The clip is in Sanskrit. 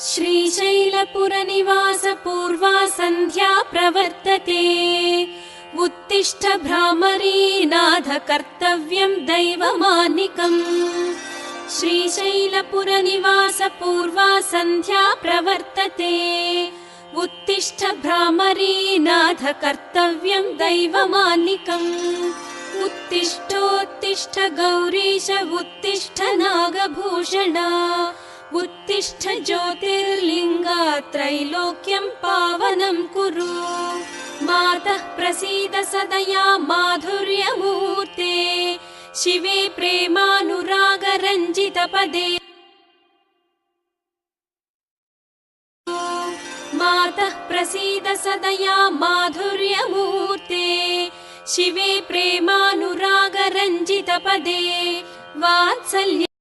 श्रीशैलपुरनिवास पूर्वा सन्ध्या प्रवर्तते। उत्तिष्ठ भ्रामरी नाथ कर्तव्यं दैवमानिकम्। श्रीशैलपुरनिवास पूर्वा सन्ध्या प्रवर्तते। उत्तिष्ठ भ्रामरी नाथ कर्तव्यं दैवमानिकम्। उत्तिष्ठोत्तिष्ठ गौरीश उत्तिष्ठ नागभूषण। उत्तिष्ठ ज्योतिर्लिङ्गा त्रैलोक्यं पावनं कुरु। मातः प्रसीद सदया माधुर्यमूर्ते। शिवे प्रेमानुरागरञ्जितपदे। मातः प्रसीद सदया माधुर्यमूर्ते। शिवे प्रेमानुरागरञ्जितपदे। वात्सल्य